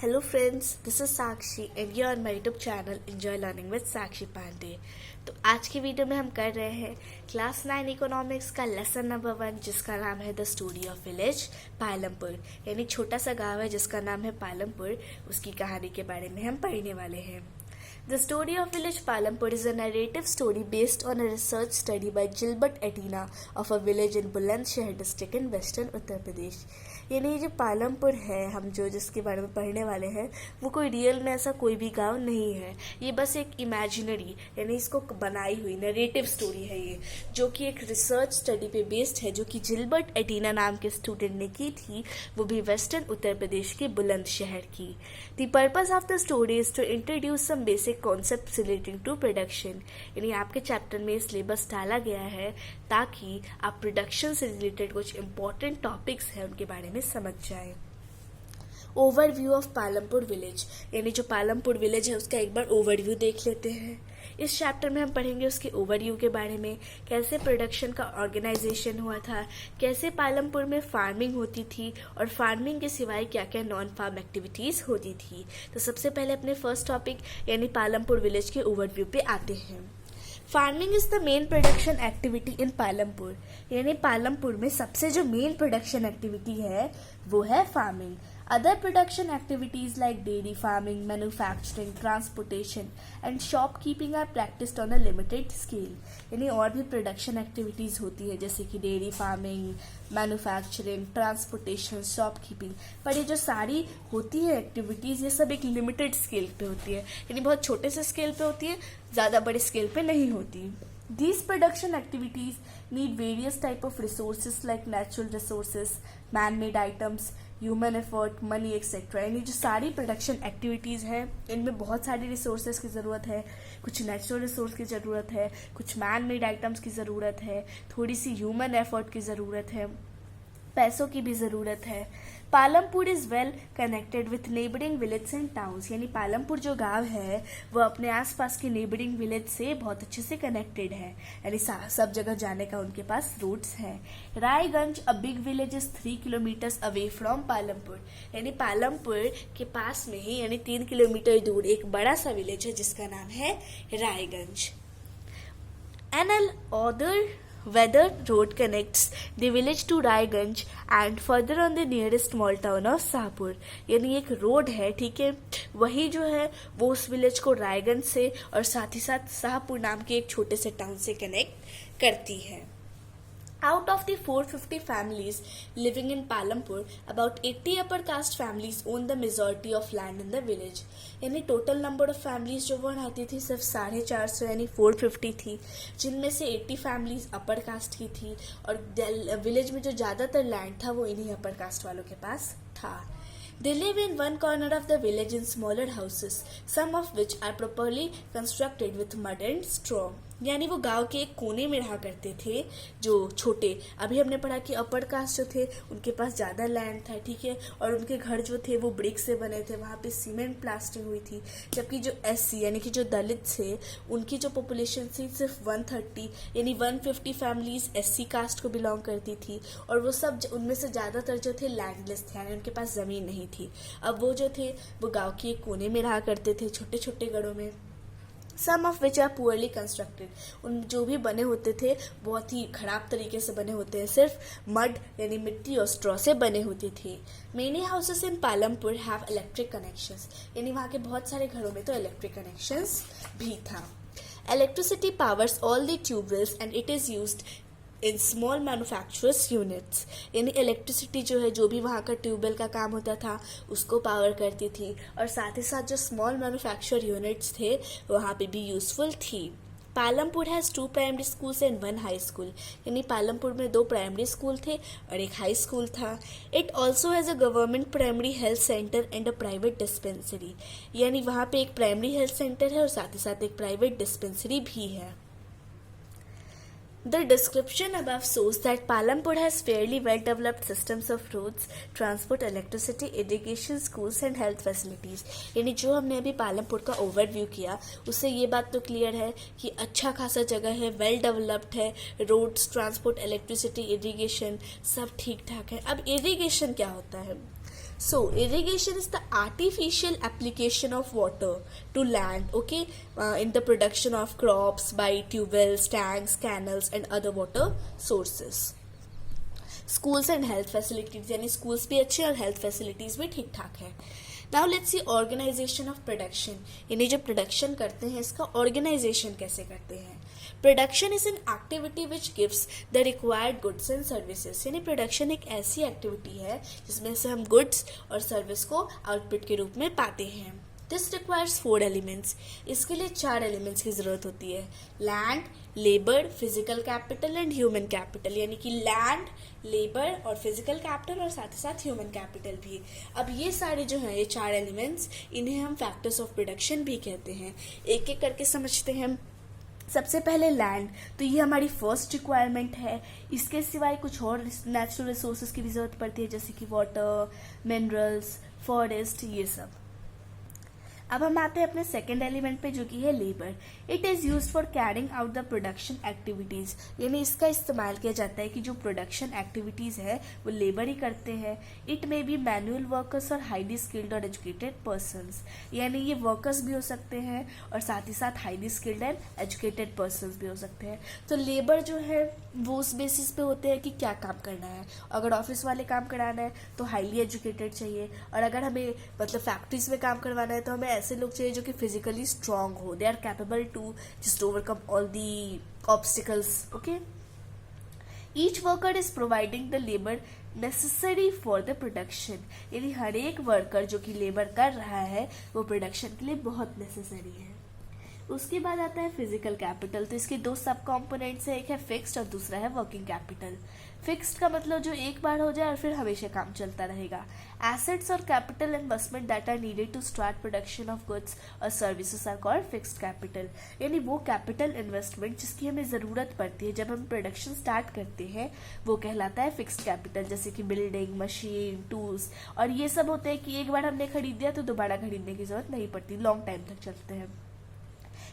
Hello friends, this is Sakshi and you're on my YouTube channel Enjoy Learning with Sakshi Pandey। तो आज की video में हम कर रहे हैं क्लास 9 इकोनॉमिक्स का लेसन नंबर 1 जिसका नाम है the story of village Palampur, यानी छोटा सा गांव है जिसका नाम है पालमपुर। उसकी कहानी के बारे में हम पढ़ने वाले हैं। The story of village Palampur is a narrative story based on a research study by Gilbert Atina of a village in Bulandshahr district in western Uttar Pradesh. यानी जो पालमपुर है हम जिसके बारे में पढ़ने वाले हैं वो कोई रियल में ऐसा कोई भी गांव नहीं है। ये बस एक इमेजिनरी यानी इसको बनाई हुई नरेटिव स्टोरी है ये, जो कि एक रिसर्च स्टडी पे बेस्ड है जो कि जिलबर्ट एटीना नाम के स्टूडेंट ने की थी, वो भी वेस्टर्न उत्तर प्रदेश के बुलंदशहर की। The purpose of the story is to introduce some basic concept relating to production. यानी आपके चैप्टर में सिलेबस डाला गया है ताकि आप प्रोडक्शन से रिलेटेड कुछ इंपॉर्टेंट टॉपिक्स हैं उनके बारे में समझ जाए। ओवरव्यू ऑफ पालमपुर विलेज, यानी जो पालमपुर विलेज है उसका एक बार ओवरव्यू देख लेते हैं। इस चैप्टर में हम पढ़ेंगे उसके ओवरव्यू के बारे में, कैसे प्रोडक्शन का ऑर्गेनाइजेशन हुआ था, कैसे पालमपुर में फार्मिंग होती थी और फार्मिंग के सिवाय क्या क्या नॉन फार्म एक्टिविटीज होती थी। तो सबसे पहले अपने फर्स्ट टॉपिक यानी पालमपुर विलेज के ओवरव्यू पे आते हैं। Farming is the main production activity in Palampur, यानी पालमपुर में सबसे जो मेन प्रोडक्शन एक्टिविटी है वो है farming. Other production activities like dairy farming, manufacturing, transportation and shopkeeping are practised on a limited scale. यानी और भी प्रोडक्शन एक्टिविटीज होती है जैसे कि dairy farming, manufacturing, transportation, shopkeeping, पर ये जो सारी होती है एक्टिविटीज ये सब एक लिमिटेड स्केल पे होती है, यानी बहुत छोटे से स्केल पे होती है, ज़्यादा बड़े स्केल पे नहीं होती। These production activities need various type of resources like natural resources, man-made items, human effort, money etc. यानी जो सारी प्रोडक्शन एक्टिविटीज़ हैं इनमें बहुत सारी रिसोर्सेज की ज़रूरत है, कुछ नेचुरल रिसोर्स की ज़रूरत है, कुछ मैन मेड आइटम्स की ज़रूरत है, थोड़ी सी ह्यूमन एफर्ट की ज़रूरत है, पैसों की भी ज़रूरत है। Palampur is well connected with neighbouring village and towns, यानी पालमपुर जो गांव है वो अपने आसपास के नेबरिंग विलेज से बहुत अच्छे से कनेक्टेड है, यानी सब जगह जाने का उनके पास रूट्स है। Raiganj a big village is 3 kilometres away from Palampur, यानी पालमपुर के पास में ही यानी 3 किलोमीटर दूर एक बड़ा सा विलेज है जिसका नाम है Raiganj. An other weather road connects the village to Raiganj and further on the nearest small town of Shahpur, यानी एक रोड है, ठीक है, वही जो है वो उस विलेज को रायगंज से और साथ ही साथ शाहपुर नाम के एक छोटे से टाउन से कनेक्ट करती है। Out of the 450 families living in Palampur, about 80 upper caste families own the majority of land in the village. यानी टोटल नंबर ऑफ फैमिलीज जो वो आती थी सिर्फ 450 यानी 450 थी, जिनमें से 80 फैमिलीज अपर कास्ट की थी और विलेज में जो ज़्यादातर लैंड था वो इन्हीं अपर कास्ट वालों के पास था। They live in one corner of the village in smaller houses, some of which are properly constructed with mud and straw. यानी वो गांव के एक कोने में रहा करते थे जो छोटे, अभी हमने पढ़ा कि अपर कास्ट जो थे उनके पास ज़्यादा लैंड था, ठीक है, और उनके घर जो थे वो ब्रिक से बने थे, वहाँ पे सीमेंट प्लास्टिंग हुई थी, जबकि जो एससी यानी कि जो दलित थे उनकी जो पॉपुलेशन थी सिर्फ 130 यानी 150 फैमिलीज एससी कास्ट को बिलोंग करती थी और वो सब उनमें से ज़्यादातर जो थे लैंडलेस थे, यानी उनके पास ज़मीन नहीं थी। अब वो जो थे वो गाँव के एक कोने में रहा करते थे छोटे छोटे घरों में। Some of which are poorly constructed, उन जो भी बने होते थे बहुत ही खराब तरीके से बने होते हैं, सिर्फ मड यानी मिट्टी और स्ट्रॉ से बने होते थे। Many houses in Palampur have electric connections, यानी वहाँ के बहुत सारे घरों में तो इलेक्ट्रिक कनेक्शंस भी था। Electricity powers all the tube wells and it is used in small manufacturers units, यानी इलेक्ट्रिसिटी जो है जो भी वहाँ का ट्यूबवेल का काम होता था उसको पावर करती थी और साथ ही साथ जो स्मॉल मैन्युफैक्चर यूनिट्स थे वहाँ पे भी यूजफुल थी। Palampur has 2 primary schools and 1 high school, यानी पालमपुर में 2 प्राइमरी स्कूल थे और एक हाई स्कूल था। It also has a government primary health centre and a private dispensary, यानी वहाँ पे एक प्राइमरी हेल्थ सेंटर है और साथ ही साथ एक प्राइवेट डिस्पेंसरी भी है। The description above shows that Palampur has fairly well-developed systems of roads, transport, electricity, irrigation, schools and health facilities. यानी जो हमने अभी पालमपुर का ओवरव्यू किया उससे ये बात तो क्लियर है कि अच्छा खासा जगह है, वेल डेवलप्ड है, रोड्स, ट्रांसपोर्ट, इलेक्ट्रिसिटी, इरिगेशन सब ठीक ठाक है। अब इरिगेशन क्या होता है? So irrigation is the artificial application of water to land, okay, in the production of crops by tube wells, tanks, canals and other water sources. Schools and health facilities, यानी schools भी अच्छे और health facilities भी ठीक ठाक है. Now let's see organisation of production, यानी जो प्रोडक्शन करते हैं इसका ऑर्गेनाइजेशन कैसे करते हैं. Production is an activity which gives the required goods and services, यानी प्रोडक्शन एक ऐसी एक्टिविटी है जिसमें से हम गुड्स और सर्विस को आउटपुट के रूप में पाते हैं. दिस रिक्वायर्स 4 एलिमेंट्स, इसके लिए 4 एलिमेंट्स की जरूरत होती है. Land, labour, physical capital and human capital, यानी कि लैंड, लेबर और फिजिकल कैपिटल और साथ ही साथ ह्यूमन कैपिटल भी. अब ये सारे जो हैं ये 4 एलिमेंट्स, इन्हें हम फैक्टर्स ऑफ प्रोडक्शन भी कहते हैं. एक एक करके समझते हैं. सबसे पहले लैंड, तो ये हमारी फर्स्ट रिक्वायरमेंट है. इसके सिवाय कुछ और नेचुरल रिसोर्सेज की भी जरूरत पड़ती है, जैसे कि वाटर, मिनरल्स, फॉरेस्ट, ये सब. अब हम आते हैं अपने सेकेंड एलिमेंट पे जो कि है labour. It is use for carrying out the production activities, यानी इसका इस्तेमाल किया जाता है कि जो प्रोडक्शन एक्टिविटीज़ है वो लेबर ही करते हैं. It may be manual workers और हाईली स्किल्ड और एजुकेटेड पर्सनस, यानी ये वर्कर्स भी हो सकते हैं और साथ ही साथ highly skilled and educated persons भी हो सकते हैं. तो लेबर जो है वो उस बेसिस पे होते हैं कि क्या काम करना है. अगर ऑफिस वाले काम कराना है तो हाईली एजुकेटेड चाहिए, और अगर हमें मतलब फैक्ट्रीज में काम करवाना है तो हमें ऐसे लोग चाहिए जो कि फिजिकली स्ट्रांग हो. They are capable to just overcome all the obstacles. Okay, each worker is providing the labour necessary for the production, यानी हर एक वर्कर जो कि लेबर कर रहा है वो प्रोडक्शन के लिए बहुत नेसेसरी है. उसके बाद आता है फिजिकल कैपिटल. तो इसके 2 सब कॉम्पोनेंट्स है, एक है फिक्स्ड और दूसरा है वर्किंग कैपिटल. फिक्स्ड का मतलब जो एक बार हो जाए और फिर हमेशा काम चलता रहेगा. एसेट्स और capital investment that are needed to start production of goods और services are called fixed capital, यानी वो कैपिटल इन्वेस्टमेंट जिसकी हमें ज़रूरत पड़ती है जब हम प्रोडक्शन स्टार्ट करते हैं वो कहलाता है फिक्स्ड कैपिटल. जैसे कि बिल्डिंग, मशीन, टूल्स, और ये सब होते हैं कि एक बार हमने खरीद दिया तो दोबारा खरीदने की जरूरत नहीं पड़ती, लॉन्ग टाइम तक चलते हैं.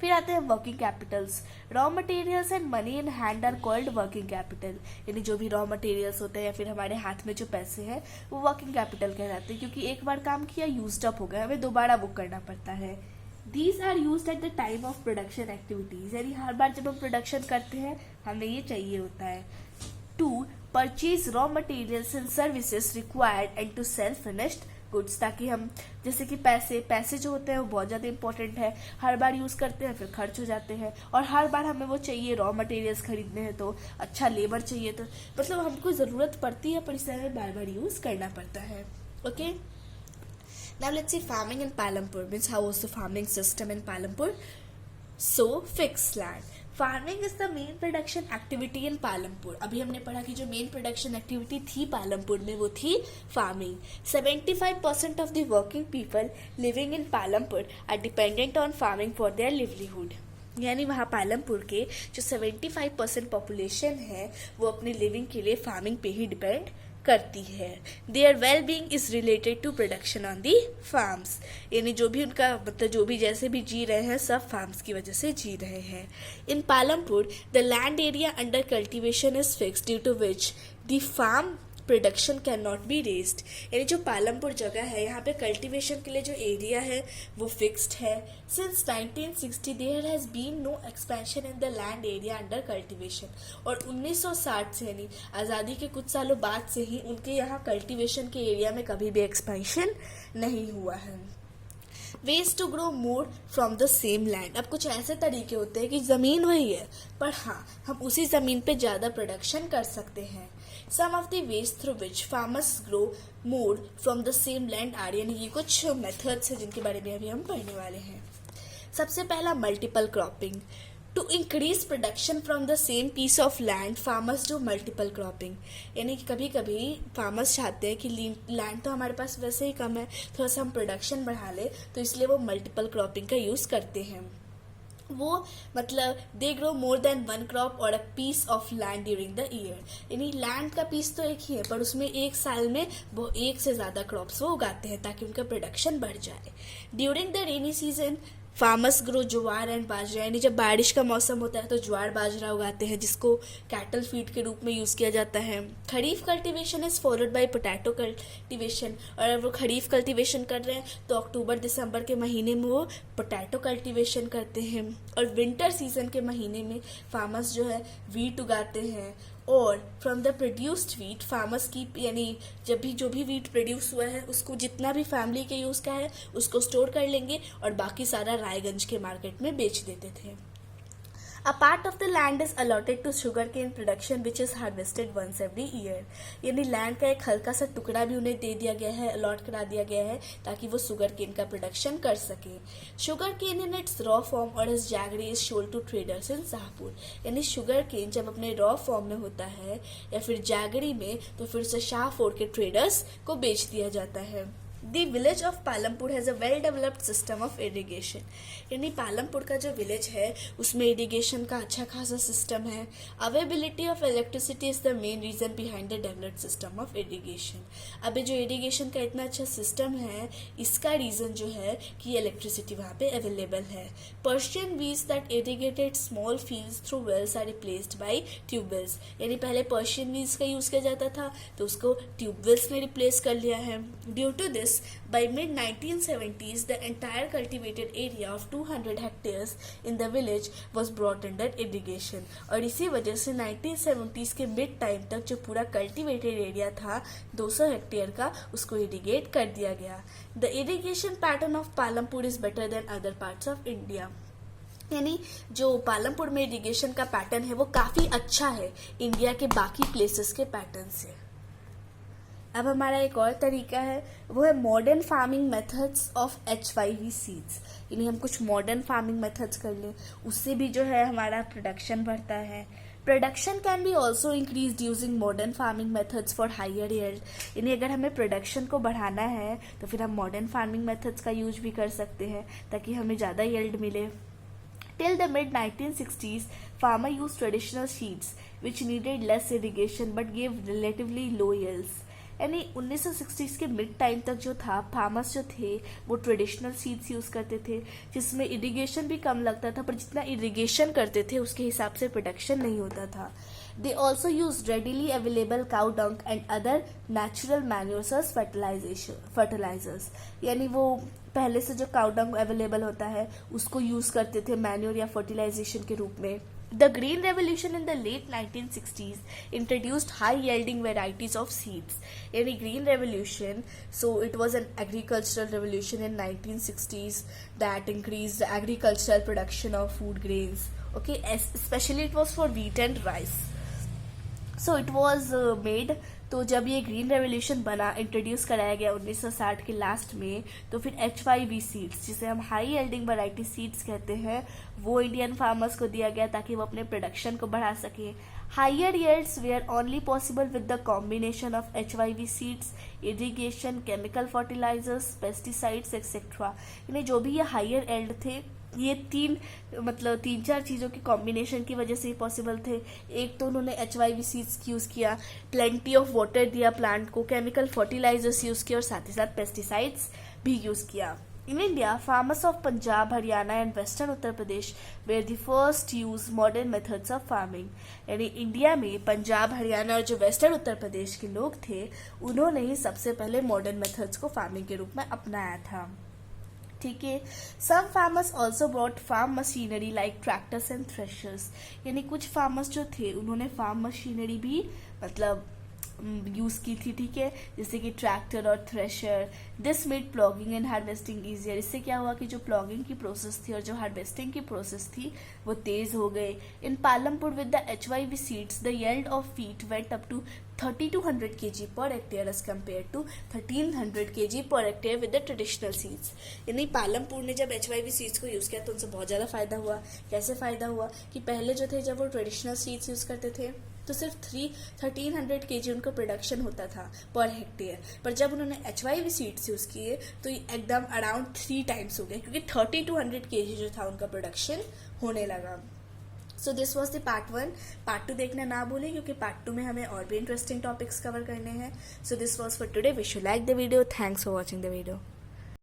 फिर आते हैं working capitals. Raw materials and money in hand are called working capital, यानी जो भी रॉ मटेरियल्स होते हैं या फिर हमारे हाथ में जो पैसे हैं वो वर्किंग कैपिटल कहलाते हैं, क्योंकि एक बार काम किया यूज्ड अप हो गया, हमें दोबारा बुक करना पड़ता है. These are used at the time of production activities, यानी हर बार जब हम प्रोडक्शन करते हैं हमें ये चाहिए होता है. To purchase raw materials and services required and to sell finished goods, ताकि हम जैसे कि पैसे जो होते हैं वो बहुत ज़्यादा इंपॉर्टेंट है. हर बार यूज़ करते हैं फिर खर्च हो जाते हैं, और हर बार हमें वो चाहिए, रॉ मटेरियल्स खरीदने हैं तो अच्छा लेबर चाहिए, तो मतलब हमको ज़रूरत पड़ती है पर इसे हमें बार बार यूज़ करना पड़ता है. Okay, now let's C farming in Palampur, means how was the farming system in Palampur. So fix land. Farming is the main production activity in Palampur. अभी हमने पढ़ा कि जो मेन प्रोडक्शन एक्टिविटी थी पालमपुर में वो थी farming. 75% of the working people living in Palampur are dependent on farming for their livelihood, यानी वहाँ पालमपुर के जो 75% पॉपुलेशन है वो अपनी लिविंग के लिए फार्मिंग पे ही डिपेंड करती है. Their well being is related to production on the farms, यानी जो भी उनका मतलब जो भी जैसे भी जी रहे हैं सब फार्म्स की वजह से जी रहे हैं. In Palampur the land area under cultivation is fixed due to which the farm production cannot be raised, यानी जो पालमपुर जगह है यहाँ पे कल्टीवेशन के लिए जो एरिया है वो फिक्स्ड है. Since 1960 there has been no expansion in the land area under cultivation, और 1960 से यानी आज़ादी के कुछ सालों बाद से ही उनके यहाँ कल्टीवेशन के एरिया में कभी भी एक्सपेंशन नहीं हुआ है. Ways to grow more from the same land. अब कुछ ऐसे तरीके होते हैं कि ज़मीन वही है पर हाँ हम उसी ज़मीन पे ज़्यादा प्रोडक्शन कर सकते हैं. Some of the ways through which farmers grow more from the same land are, यानी ये कुछ मेथड्स हैं जिनके बारे में अभी हम पढ़ने वाले हैं. सबसे पहला multiple cropping. To increase production from the same piece of land farmers do multiple cropping, यानी कि कभी कभी फार्मर्स चाहते हैं कि लैंड तो हमारे पास वैसे ही कम है, थोड़ा सा हम प्रोडक्शन बढ़ा ले, तो इसलिए वो मल्टीपल क्रॉपिंग का यूज़ करते हैं. वो मतलब they grow more than one crop or a piece of land during the year, यानी लैंड का पीस तो एक ही है पर उसमें एक साल में वो एक से ज़्यादा क्रॉप्स वो उगाते हैं ताकि उनका प्रोडक्शन बढ़ जाए. During the rainy season farmers grow jowar and bajra, यानी जब बारिश का मौसम होता है तो ज्वार बाजरा उगाते हैं जिसको कैटल फीड के रूप में यूज़ किया जाता है। Kharif cultivation is followed by potato cultivation, और अगर वो खरीफ कल्टीवेशन कर रहे हैं तो अक्टूबर दिसंबर के महीने में वो पोटैटो कल्टीवेशन करते हैं। और विंटर सीजन के महीने में फार्मर्स जो है वीट उगाते हैं, और from the produced wheat farmers की, यानी जब भी जो भी वीट प्रोड्यूस हुआ है उसको जितना भी फैमिली के यूज़ का है उसको स्टोर कर लेंगे और बाकी सारा रायगंज के मार्केट में बेच देते थे। A part of the land is allotted to sugarcane production which is harvested once every year, यानी लैंड का एक हल्का सा टुकड़ा भी उन्हें दे दिया गया है, अलॉट करा दिया गया है ताकि वो शुगर केन का प्रोडक्शन कर सके। Sugar cane in its raw form और इस jaggery is sold to traders in Shahpur, यानी शुगर केन जब अपने रॉ फॉर्म में होता है या फिर जैगरी में तो फिर उसे शाहपुर के ट्रेडर्स को बेच दिया जाता है। The village of Palampur has a well developed system of irrigation, यानी पालमपुर का जो विलेज है उसमें इरीगेशन का अच्छा खासा सिस्टम है। Availability of electricity is the main reason behind the developed system of irrigation. अभी जो इरीगेशन का इतना अच्छा सिस्टम है इसका रीज़न जो है कि इलेक्ट्रिसिटी वहाँ पे अवेलेबल है। Persian wheels that irrigated small fields through wells are replaced by tubewells, यानी पहले पर्शियन वीज का यूज़ किया जाता था तो उसको ट्यूबवेल्स ने रिप्लेस कर लिया है। Due to this by mid 1970s the entire cultivated area of 200 hectares in the village was brought under irrigation, और इसी वजह से 1970s के मिड टाइम तक जो पूरा कल्टिवेटेड एरिया था 200 हेक्टेयर का उसको इरीगेट कर दिया गया। The irrigation pattern of Palampur is better than other parts of India, यानी जो पालमपुर में इरीगेशन का पैटर्न है वो काफ़ी अच्छा है इंडिया के बाकी प्लेसेस के पैटर्न से। अब हमारा एक और तरीका है वो है modern farming methods of HYV seeds, यानी हम कुछ मॉडर्न फार्मिंग मेथड्स कर लें उससे भी जो है हमारा प्रोडक्शन बढ़ता है। Production can be also increase using modern farming methods for higher yield, यानी अगर हमें प्रोडक्शन को बढ़ाना है तो फिर हम मॉडर्न फार्मिंग मेथड्स का यूज भी कर सकते हैं ताकि हमें ज़्यादा यील्ड मिले। Till the mid 1960s, farmer used traditional seeds which needed less irrigation but gave relatively low yields, यानी 1960s के मिड टाइम तक जो था फार्मर्स जो थे वो ट्रेडिशनल सीड्स यूज़ करते थे जिसमें इरिगेशन भी कम लगता था, पर जितना इरिगेशन करते थे उसके हिसाब से प्रोडक्शन नहीं होता था। They also use readily available cow dung and other natural manures as fertilisers, यानी वो पहले से जो काउ डंग अवेलेबल होता है उसको यूज़ करते थे मैन्योर या फर्टिलाइजेशन के रूप में। The Green Revolution in the late 1960s introduced high-yielding varieties of seeds. यानी Green Revolution, so it was an agricultural revolution in 1960s that increased the agricultural production of food grains. Okay, especially it was for wheat and rice. So it was made, तो जब ये green revolution बना introduce कराया गया 1960 के last में तो फिर HYV सीड्स जिसे हम हाई यील्डिंग वैरायटी सीड्स कहते हैं वो इंडियन फार्मर्स को दिया गया ताकि वो अपने प्रोडक्शन को बढ़ा सकें। Higher yields were only possible with the combination of HYV seeds, irrigation, chemical fertilisers, pesticides etcetera, यानी जो भी ये हायर यील्ड थे ये तीन चार चीज़ों की कॉम्बिनेशन की वजह से ही पॉसिबल थे। एक तो उन्होंने HYV सीड्स यूज़ किया, प्लेंटी ऑफ वाटर दिया प्लांट को, केमिकल फर्टिलाइजर्स यूज़ किया और साथ ही साथ पेस्टिसाइड्स भी यूज़ किया। In India farmers of Punjab, Haryana and western Uttar Pradesh were the first use modern methods of farming, यानी इंडिया में पंजाब, हरियाणा और जो वेस्टर्न उत्तर प्रदेश के लोग थे उन्होंने ही सबसे पहले मॉडर्न मेथड्स को फार्मिंग के रूप में अपनाया था। ठीक है। Some farmers also brought farm machinery like tractors and threshers, यानी कुछ फार्मर्स जो थे उन्होंने फार्म मशीनरी भी यूज़ की थी। ठीक है, जैसे कि ट्रैक्टर और thresher. This made plogging and harvesting easier, इससे क्या हुआ कि जो प्लॉगिंग की प्रोसेस थी और जो हार्वेस्टिंग की प्रोसेस थी वो तेज़ हो गए। In Palampur with the HYV seeds the yield of wheat went up to 3200 kg per hectare as compared to 1300 kg per hectare with the traditional seeds. यानी पालमपुर ने जब HYV सीड्स को यूज़ किया तो उनसे बहुत ज़्यादा फ़ायदा हुआ। कैसे फ़ायदा हुआ कि पहले जो थे जब वो ट्रेडिशनल सीड्स यूज़ करते थे तो सिर्फ 1300 kg उनका प्रोडक्शन होता था पर हेक्टेयर, पर जब उन्होंने HYV सीड्स यूज़ किए तो एकदम अराउंड 3 टाइम्स हो गया क्योंकि 3200 kg जो था उनका प्रोडक्शन होने लगा। So this was the part 1। Part 2 देखना ना भूलें क्योंकि पार्ट 2 में हमें और भी इंटरेस्टिंग टॉपिक्स कवर करने हैं। So this was for today. Wish you like the video. Thanks for watching the video.